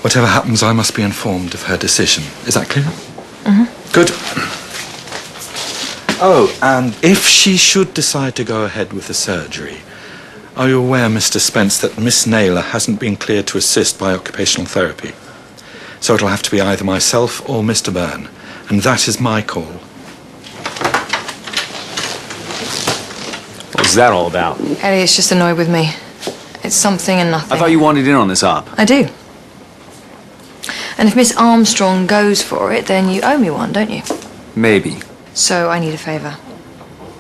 Whatever happens, I must be informed of her decision. Is that clear? Mm-hmm. Good. Oh, and if she should decide to go ahead with the surgery, are you aware, Mr. Spence, that Miss Naylor hasn't been cleared to assist by occupational therapy? So it'll have to be either myself or Mr. Byrne, and that is my call. What's that all about? Elliot's just annoyed with me. It's something and nothing. I thought you wanted in on this op. I do. And if Miss Armstrong goes for it, then you owe me one, don't you? Maybe. So I need a favour.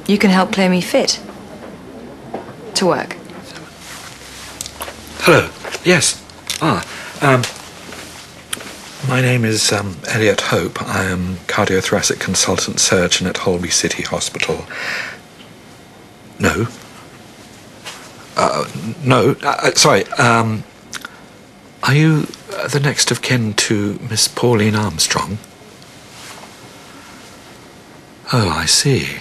You can help clear me fit. To work. Hello. Yes. My name is Elliot Hope. I am cardiothoracic consultant surgeon at Holby City Hospital. No. No. Sorry. Are you the next of kin to Miss Pauline Armstrong? Oh, I see.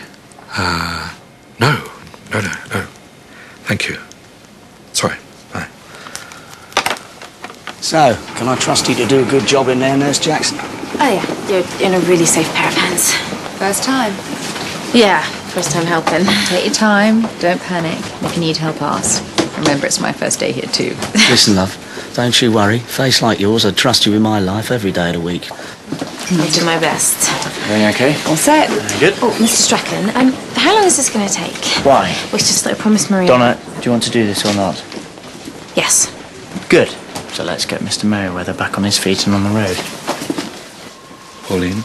No. Thank you. Sorry. Bye. So, can I trust you to do a good job in there, Nurse Jackson? Oh, yeah. You're in a really safe pair of hands. First time. Yeah, first time helping. Take your time. Don't panic. If you need help, ask. Remember, it's my first day here, too. Listen, love, don't you worry. Face like yours, I'd trust you with my life every day of the week. I'll do my best. Everything okay? All set. Very good. Oh, Mr. Strachan, how long is this going to take? Why? Well, it's just that I promised Maria... Donna, do you want to do this or not? Yes. Good. So let's get Mr. Merriweather back on his feet and on the road. Pauline.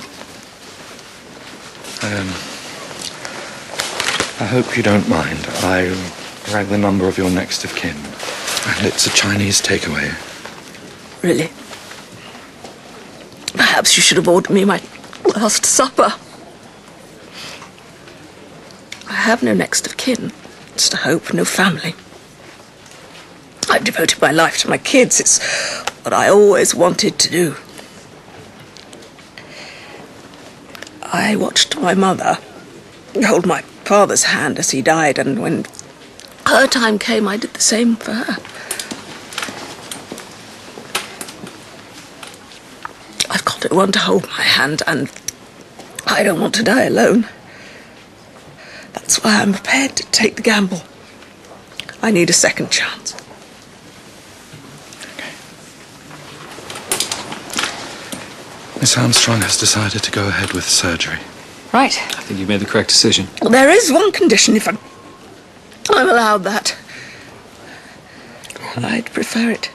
I hope you don't mind. I rang the number of your next of kin, and it's a Chinese takeaway. Really? Perhaps you should have ordered me my last supper. I have no next of kin, just a hope, no family. I've devoted my life to my kids. It's what I always wanted to do. I watched my mother hold my father's hand as he died, and when her time came, I did the same for her. I've got no one to hold my hand, and I don't want to die alone. That's why I'm prepared to take the gamble. I need a second chance. Miss Armstrong has decided to go ahead with surgery. Right. I think you made the correct decision. Well, there is one condition, if I'm allowed that. I'd prefer it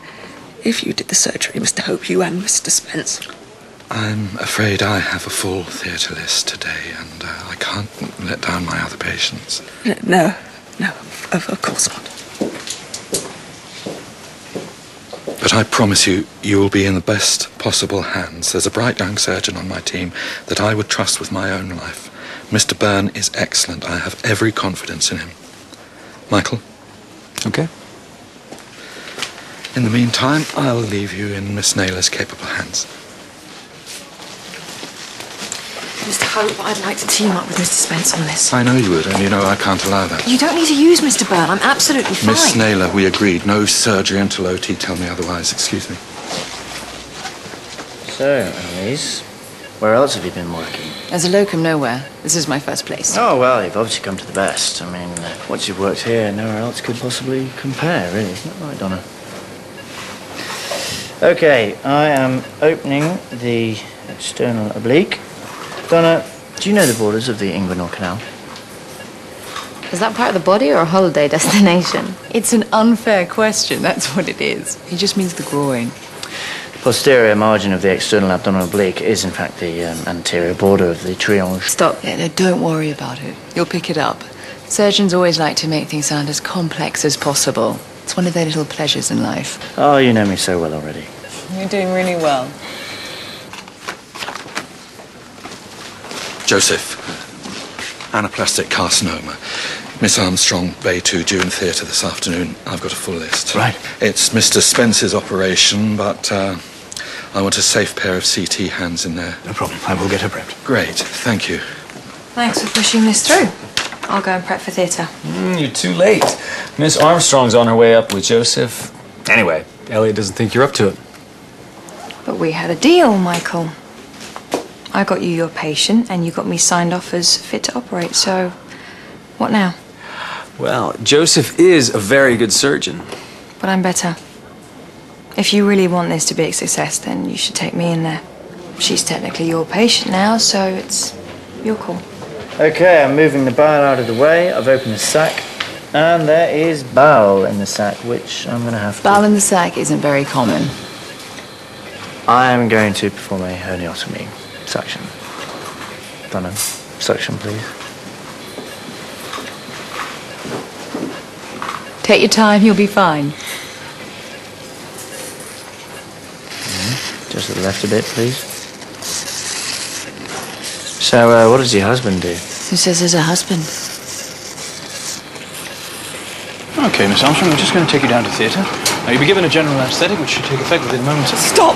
if you did the surgery, Mr. Hope, you and Mr. Spence. I'm afraid I have a full theatre list today, and I can't let down my other patients. No, of course not. But I promise you, you will be in the best possible hands. There's a bright young surgeon on my team that I would trust with my own life. Mr. Byrne is excellent. I have every confidence in him. Michael? Okay. In the meantime, I'll leave you in Miss Naylor's capable hands. Mr. Hope, I'd like to team up with Mr. Spence on this. I know you would, and you know I can't allow that. You don't need to use Mr. Byrne. I'm absolutely fine. Miss Naylor, we agreed. No surgery until OT tell me otherwise. Excuse me. So, Elise, where else have you been working? As a locum nowhere. This is my first place. Oh, well, you've obviously come to the best. I mean, what you've worked here, nowhere else could possibly compare, really. Isn't that right, Donna? Okay, I am opening the external oblique. Donna, do you know the borders of the inguinal canal? Is that part of the body or a holiday destination? It's an unfair question, that's what it is. It just means the groin. The posterior margin of the external abdominal oblique is, in fact, the anterior border of the triangle. Stop. Yeah, no, don't worry about it. You'll pick it up. Surgeons always like to make things sound as complex as possible. It's one of their little pleasures in life. Oh, you know me so well already. You're doing really well. Joseph, anaplastic carcinoma. Miss Armstrong, Bay 2, June Theatre this afternoon. I've got a full list. Right. It's Mr. Spence's operation, but I want a safe pair of CT hands in there. No problem. I will get her prepped. Great, thank you. Thanks for pushing this through. I'll go and prep for theatre. You're too late. Miss Armstrong's on her way up with Joseph. Anyway, Elliot doesn't think you're up to it. But we had a deal, Michael. I got you your patient, and you got me signed off as fit to operate, so what now? Well, Joseph is a very good surgeon. But I'm better. If you really want this to be a success, then you should take me in there. She's technically your patient now, so it's your call. Okay, I'm moving the bile out of the way. I've opened the sac, and there is bile in the sac, which I'm going to have to... Bile in the sac isn't very common. I am going to perform a herniatomy suction. Donna, suction, please. Take your time, you'll be fine. Just to the left a bit, please. So, what does your husband do? Who says there's a husband? Okay, Miss Armstrong, we're just going to take you down to theatre. Now, you'll be given a general anaesthetic, which should take effect within moments. Stop!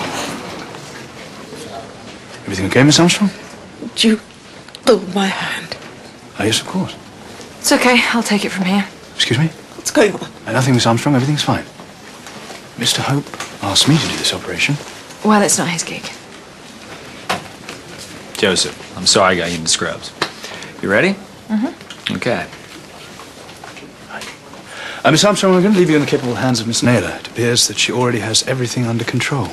Everything okay, Miss Armstrong? Would you hold my hand? Oh, yes, of course. It's okay, I'll take it from here. Excuse me? What's going on? Nothing, Miss Armstrong. Everything's fine. Mr. Hope asked me to do this operation. Well, it's not his gig. Joseph, I'm sorry I got you into scrubs. You ready? Mm-hmm. Okay. Miss Armstrong, we're going to leave you in the capable hands of Miss Naylor. It appears that she already has everything under control.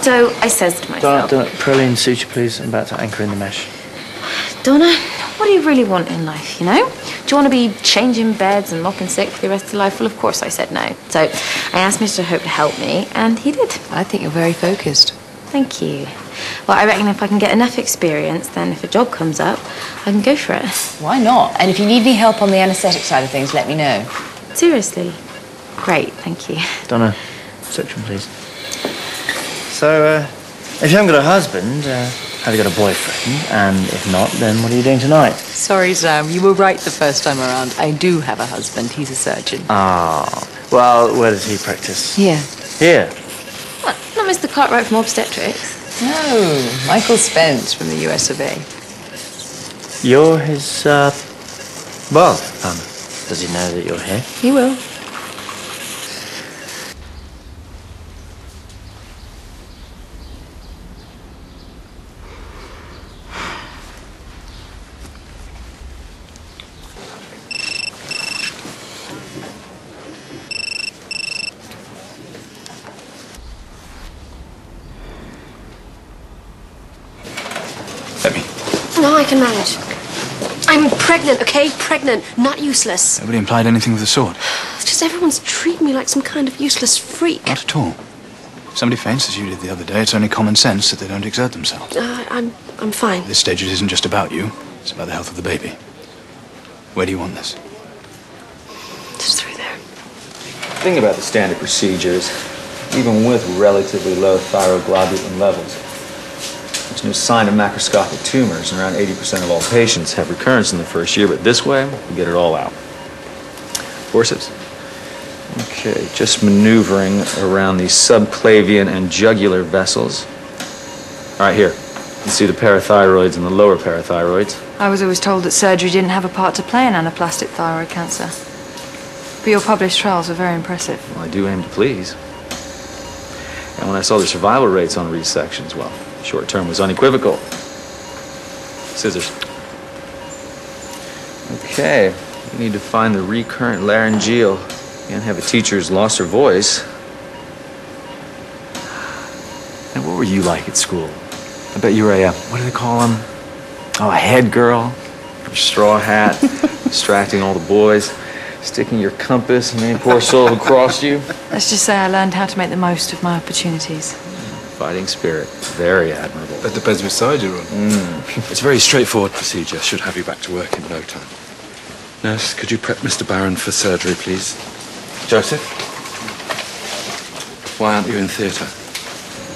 So I says to myself, Donna, Proline suture, please. I'm about to anchor in the mesh. Donna, what do you really want in life, you know? Do you want to be changing beds and mopping sick for the rest of your life? Well, of course I said no. So I asked Mr. Hope to help me, and he did. I think you're very focused. Thank you. Well, I reckon if I can get enough experience, then if a job comes up, I can go for it. Why not? And if you need any help on the anaesthetic side of things, let me know. Seriously? Great, thank you. Donna, suction, please. So, if you haven't got a husband, have you got a boyfriend? And if not, then what are you doing tonight? Sorry, Sam, you were right the first time around. I do have a husband. He's a surgeon. Ah, well, where does he practice? Here. Here? What, not Mr. Cartwright from obstetrics? No, Michael Spence from the US of A. You're his, well, does he know that you're here? He will. Let me. No, I can manage. I'm pregnant, okay? Pregnant, not useless. Nobody implied anything of the sort. It's just everyone's treating me like some kind of useless freak. Not at all. If somebody faints as you did the other day, it's only common sense that they don't exert themselves. I'm fine. At this stage, it isn't just about you. It's about the health of the baby. Where do you want this? Just through there. The thing about the standard procedures, even with relatively low thyroglobulin levels, there's no sign of macroscopic tumors, and around 80% of all patients have recurrence in the first year, but this way, we get it all out. Forceps. Okay, just maneuvering around the subclavian and jugular vessels. All right, here. You see the parathyroids and the lower parathyroids. I was always told that surgery didn't have a part to play in anaplastic thyroid cancer. But your published trials are very impressive. Well, I do aim to please. And when I saw the survival rates on resections, well, short term was unequivocal. Scissors. Okay, we need to find the recurrent laryngeal. Can't have a teacher who's lost her voice. And what were you like at school? I bet you were a, what do they call them? Oh, a head girl. Your straw hat, distracting all the boys, sticking your compass in any poor soul who crossed you. Let's just say I learned how to make the most of my opportunities. Fighting spirit. Very admirable. That depends which side you're on. It's a very straightforward procedure. Should have you back to work in no time. Nurse, could you prep Mr. Barron for surgery, please? Joseph? Why aren't you in theatre?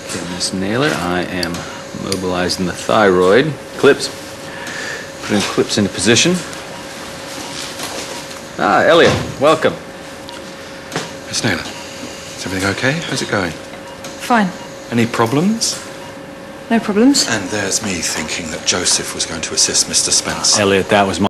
Okay, Miss Naylor, I am mobilizing the thyroid. Clips. Putting clips into position. Ah, Elliot, welcome. Miss Naylor, is everything okay? How's it going? Fine. Any problems? No problems. And there's me thinking that Joseph was going to assist Mr. Spence. Elliot, that was my